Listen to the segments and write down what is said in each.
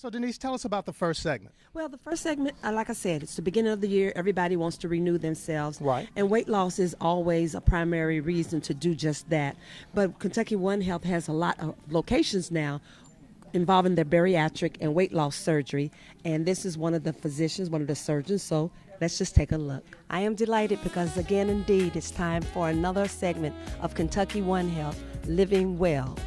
So Denise, tell us about the first segment. Well, the first segment, like I said, it's the beginning of the year. Everybody wants to renew themselves. Right. And weight loss is always a primary reason to do just that. But Kentucky One Health has a lot of locations now involving their bariatric and weight loss surgery. And this is one of the physicians, one of the surgeons. So let's just take a look. I am delighted because, again, indeed, it's time for another segment of Kentucky One Health, Living Well.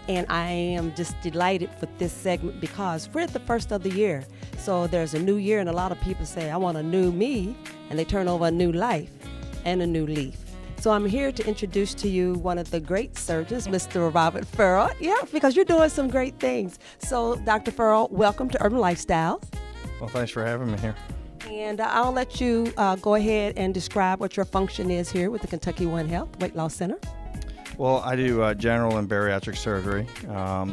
And I am just delighted with this segment because we're at the first of the year. So there's a new year, and a lot of people say, I want a new me, and they turn over a new life and a new leaf. So I'm here to introduce to you one of the great surgeons, Mr. Robert Farrell. Yeah, because you're doing some great things. So Dr. Farrell, welcome to Urban Lifestyles. Well, thanks for having me here. And I'll let you go ahead and describe what your function is here with the Kentucky One Health Weight Loss Center. Well, I do general and bariatric surgery,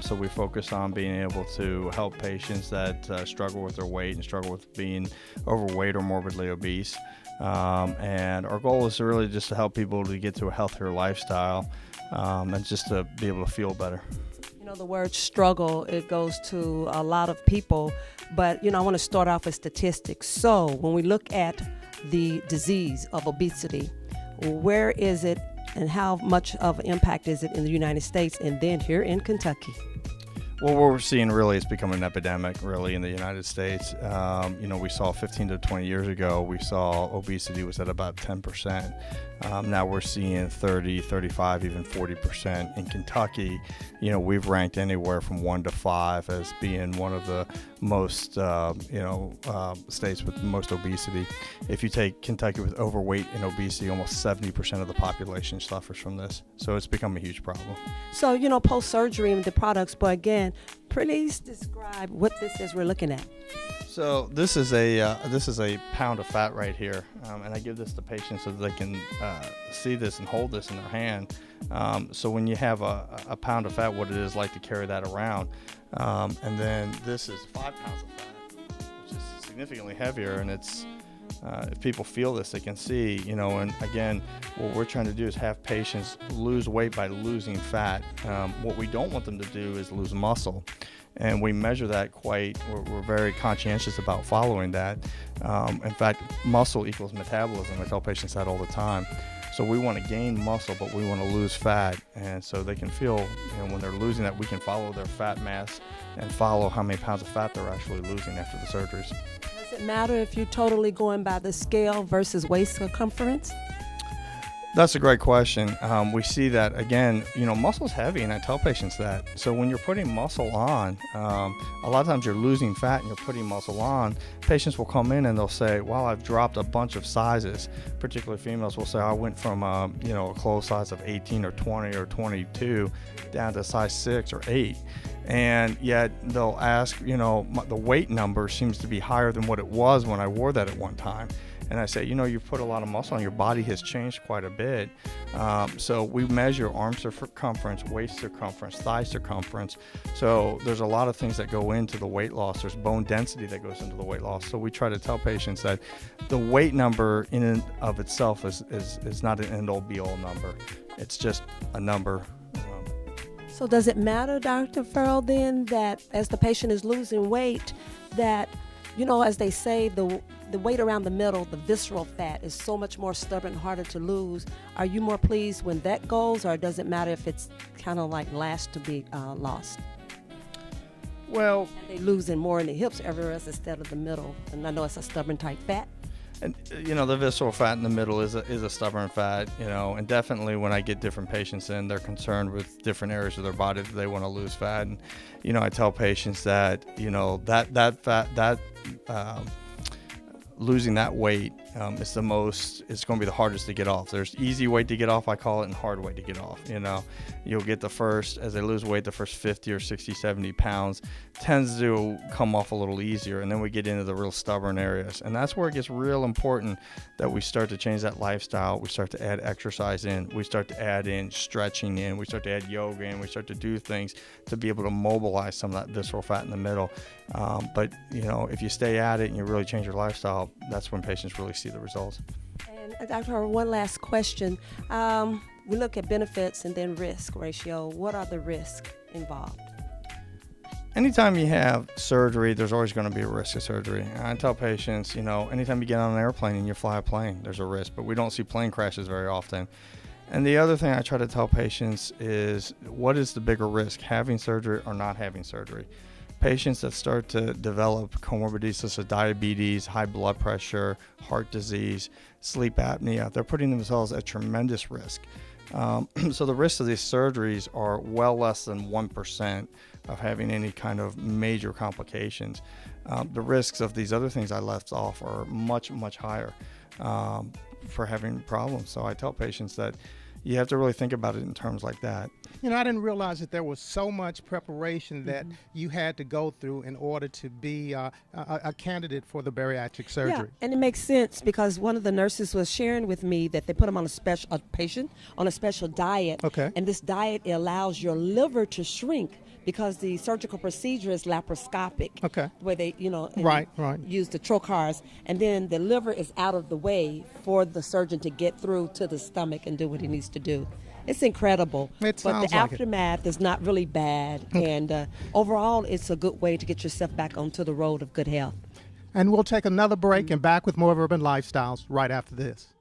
so we focus on being able to help patients that struggle with their weight and struggle with being overweight or morbidly obese. And our goal is to really just to help people to get to a healthier lifestyle and just to be able to feel better. You know, the word struggle, it goes to a lot of people, but, I want to start off with statistics. So when we look at the disease of obesity, where is it and how much of an impact is it in the United States and then here in Kentucky? Well, what we're seeing really is becoming an epidemic really in the United States. We saw 15 to 20 years ago, we saw obesity was at about 10%. Now we're seeing 30, 35, even 40%. In Kentucky, we've ranked anywhere from 1 to 5 as being one of the most, states with the most obesity. If you take Kentucky with overweight and obesity, almost 70% of the population suffers from this. So it's become a huge problem. So, post-surgery and the products, but again, please describe what this is we're looking at. So this is a pound of fat right here, and I give this to patients so that they can see this and hold this in their hand. So when you have a pound of fat, what it is like to carry that around, and then this is 5 pounds of fat, which is significantly heavier, and it's if people feel this, they can see, and again, what we're trying to do is have patients lose weight by losing fat. What we don't want them to do is lose muscle. And we measure that we're very conscientious about following that. In fact, muscle equals metabolism. I tell patients that all the time. So we want to gain muscle, but we want to lose fat. And so they can feel, when they're losing that, we can follow their fat mass and follow how many pounds of fat they're actually losing after the surgeries. Does it matter if you're totally going by the scale versus waist circumference? That's a great question. We see that, again, muscle's heavy, and I tell patients that. So when you're putting muscle on, a lot of times you're losing fat and you're putting muscle on. Patients will come in and they'll say, well, I've dropped a bunch of sizes. Particularly females will say, I went from, a clothes size of 18 or 20 or 22 down to size 6 or 8. And yet they'll ask, the weight number seems to be higher than what it was when I wore that at one time. And I say, you've put a lot of muscle on, your body has changed quite a bit. So we measure arm circumference, waist circumference, thigh circumference. So there's a lot of things that go into the weight loss. There's bone density that goes into the weight loss. So we try to tell patients that the weight number in and of itself is not an end-all be-all number. It's just a number. So does it matter, Dr. Farrell, then, that as the patient is losing weight, that, as they say, the weight around the middle, the visceral fat, is so much more stubborn, harder to lose? Are you more pleased when that goes, or does it matter if it's kind of like last to be lost? Well, and they losing more in the hips everywhere else instead of the middle, and I know it's a stubborn type fat. And the visceral fat in the middle is a stubborn fat, and definitely when I get different patients in, they're concerned with different areas of their body that they want to lose fat. And I tell patients that that fat, losing that weight is it's going to be the hardest to get off. There's easy weight to get off, I call it, and hard weight to get off. You'll get as they lose weight, the first 50 or 60, 70 pounds tends to come off a little easier, and then we get into the real stubborn areas. And that's where it gets real important that we start to change that lifestyle. We start to add exercise in. We start to add in stretching in. We start to add yoga in. We start to do things to be able to mobilize some of that visceral fat in the middle. But if you stay at it and you really change your lifestyle, that's when patients really see the results. And Dr. one last question. We look at benefits and then risk ratio. What are the risks involved? Anytime you have surgery, there's always going to be a risk of surgery. And I tell patients, anytime you get on an airplane and you fly a plane, there's a risk, but we don't see plane crashes very often. And the other thing I try to tell patients is, what is the bigger risk, having surgery or not having surgery? Patients that start to develop comorbidities such as diabetes, high blood pressure, heart disease, sleep apnea, they're putting themselves at tremendous risk. So the risks of these surgeries are well less than 1% of having any kind of major complications. The risks of these other things I left off are much, much higher for having problems. So I tell patients that you have to really think about it in terms like that. I didn't realize that there was so much preparation that you had to go through in order to be a candidate for the bariatric surgery. Yeah, and it makes sense because one of the nurses was sharing with me that they put them on a patient on a special diet. Okay. And this diet allows your liver to shrink because the surgical procedure is laparoscopic. Okay. Where they, Right. use the trocars, and then the liver is out of the way for the surgeon to get through to the stomach and do what he needs to do. It's incredible. It but sounds the like it. aftermath is not really bad, and overall, it's a good way to get yourself back onto the road of good health. And we'll take another break and back with more of Urban Lifestyles right after this.